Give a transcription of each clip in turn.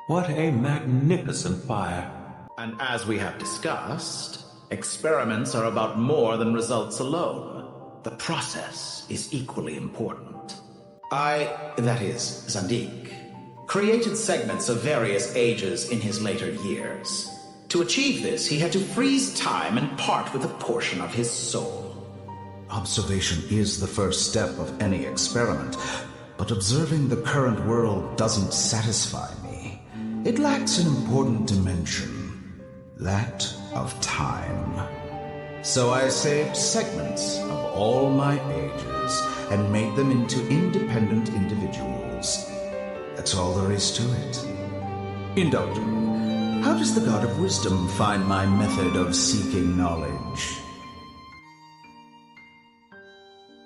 What a magnificent fire. And as we have discussed, experiments are about more than results alone. The process is equally important. That is, Zandik, created segments of various ages in his later years. To achieve this, he had to freeze time and part with a portion of his soul. Observation is the first step of any experiment, but observing the current world doesn't satisfy me. It lacks an important dimension, that of time. So I saved segments of all my ages and made them into independent individuals. That's all there is to it. Indoctor, how does the God of Wisdom find my method of seeking knowledge?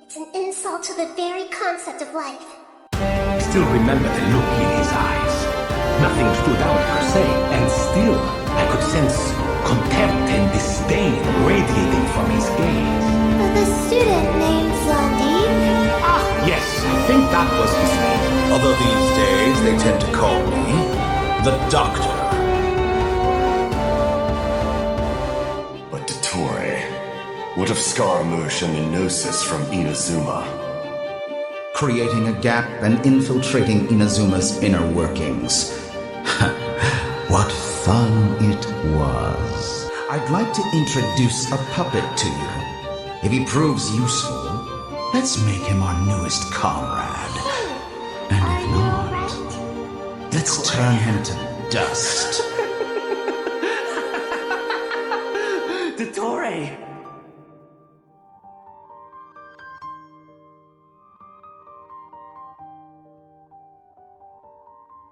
It's an insult to the very concept of life. Still remember the look in his eyes. Nothing stood out per se, and still I could sense contempt and disdain radiating from his gaze. The student named Zandik? Ah, yes, I think that was his name. Although these days they tend to call me the Doctor. But Dottore, what of Scaramouche and the Gnosis from Inazuma? Creating a gap and infiltrating Inazuma's inner workings. What fun it was. I'd like to introduce a puppet to you. If he proves useful, let's make him our newest comrade. And if not, let's turn him to dust. Dottore!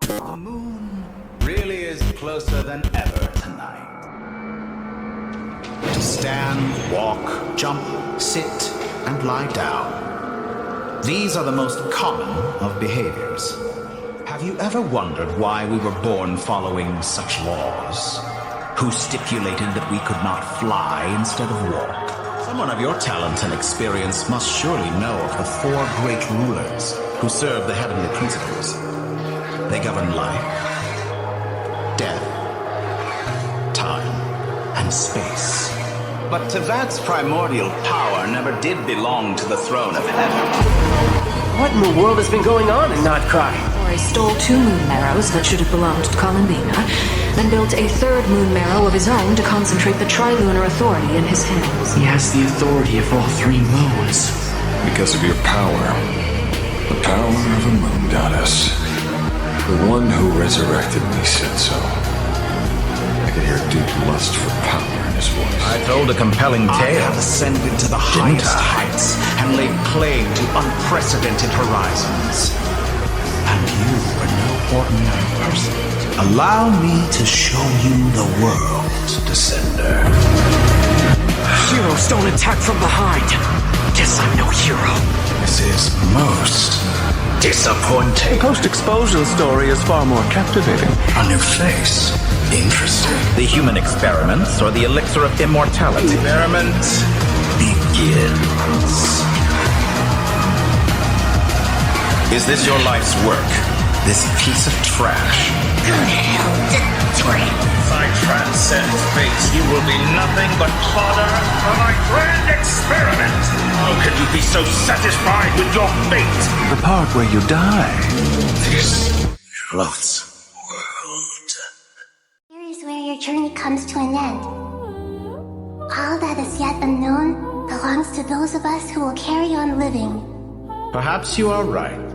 The moon really is closer than ever tonight. To stand, walk, jump, sit, and lie down. These are the most common of behaviors. Have you ever wondered why we were born following such laws? Who stipulated that we could not fly instead of walk? Someone of your talent and experience must surely know of the four great rulers who serve the heavenly principles. They govern life, death, time, and space. But Tevat's primordial power never did belong to the throne of heaven. What in the world has been going on in Notcry? Dottore stole 2 moon marrows that should have belonged to Columbina, then built a 3rd moon marrow of his own to concentrate the Trilunar authority in his hands. He has the authority of all 3 moons. Because of your power. The power of a moon goddess. The one who resurrected me said so. I could hear deep lust for power in his voice. I told a compelling tale. I have ascended to the highest heights and laid claim to unprecedented horizons. And you are no ordinary person. Allow me to show you the world, Descender. Heroes don't attack from behind. Guess I'm no hero. This is most disappointing. The post-expulsion story is far more captivating. A new face. Interesting. The human experiments or the elixir of immortality? Experiment begins. Is this your life's work? This piece of trash? If I transcend fate, you will be nothing but fodder for my grand experiment. How can you be so satisfied with your fate? The part where you die. This floats world. Here is where your journey comes to an end. All that is yet unknown belongs to those of us who will carry on living. Perhaps you are right.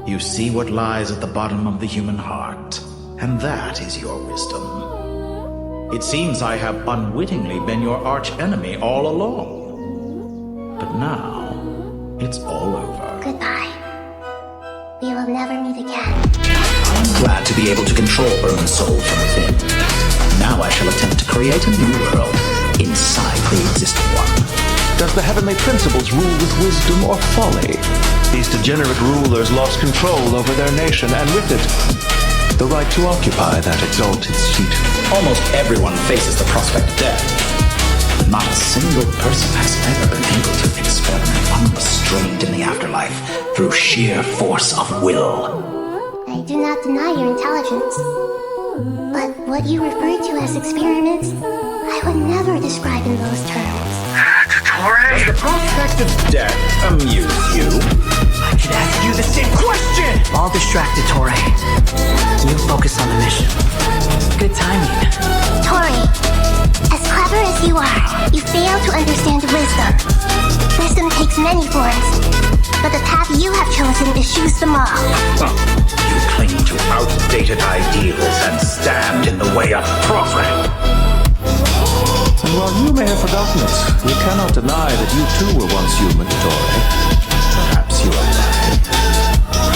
You see what lies at the bottom of the human heart, and that is your wisdom. It seems I have unwittingly been your arch-enemy all along. But now, it's all over. Goodbye. We will never meet again. I'm glad to be able to control Irma's soul from within. Now I shall attempt to create a new world inside the existing one. Does the heavenly principles rule with wisdom or folly? These degenerate rulers lost control over their nation, and with it, the right to occupy that exalted seat. Almost everyone faces the prospect of death. Not a single person has ever been able to experiment unrestrained in the afterlife through sheer force of will. I do not deny your intelligence. But what you refer to as experiments, I would never describe in those terms. Dottore? Does the prospect of death amuse you? I can ask you the same question! All distracted, Dottore. You focus on the mission. Good timing. Tori, as clever as you are, you fail to understand wisdom. Wisdom takes many forms, but the path you have chosen eschews them all. You cling to outdated ideals and stand in the way of progress. And while you may have forgotten it, you cannot deny that you too were once human, Dottore. Perhaps you are right.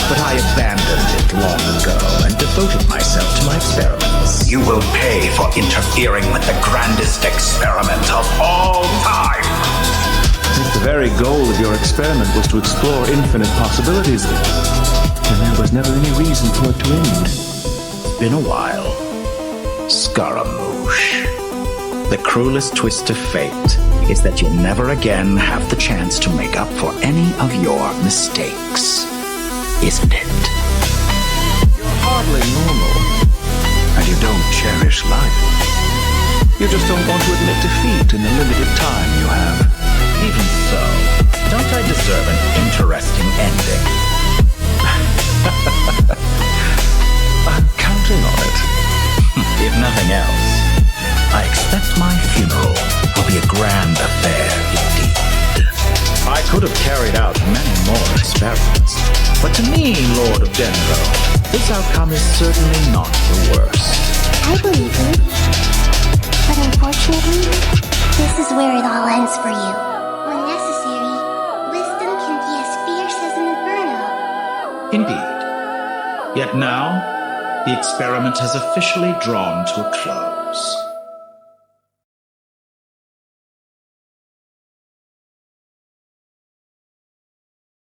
But I abandoned it long ago and devoted myself to my experiments. You will pay for interfering with the grandest experiment of all time. If the very goal of your experiment was to explore infinite possibilities, then there was never any reason for it to end. It's been a while. Scaramouche. The cruelest twist of fate is that you'll never again have the chance to make up for any of your mistakes. Isn't it? You're hardly normal. And you don't cherish life. You just don't want to admit defeat in the limited time you have. Even so, don't I deserve an interesting ending? I'm counting on it. If nothing else, I expect my funeral will be a grand affair indeed. I could have carried out many more experiments, but to me, Lord of Denver, this outcome is certainly not the worst. I believe you. But unfortunately, this is where it all ends for you. When necessary, wisdom can be as fierce as an inferno. Indeed. Yet now, the experiment has officially drawn to a close.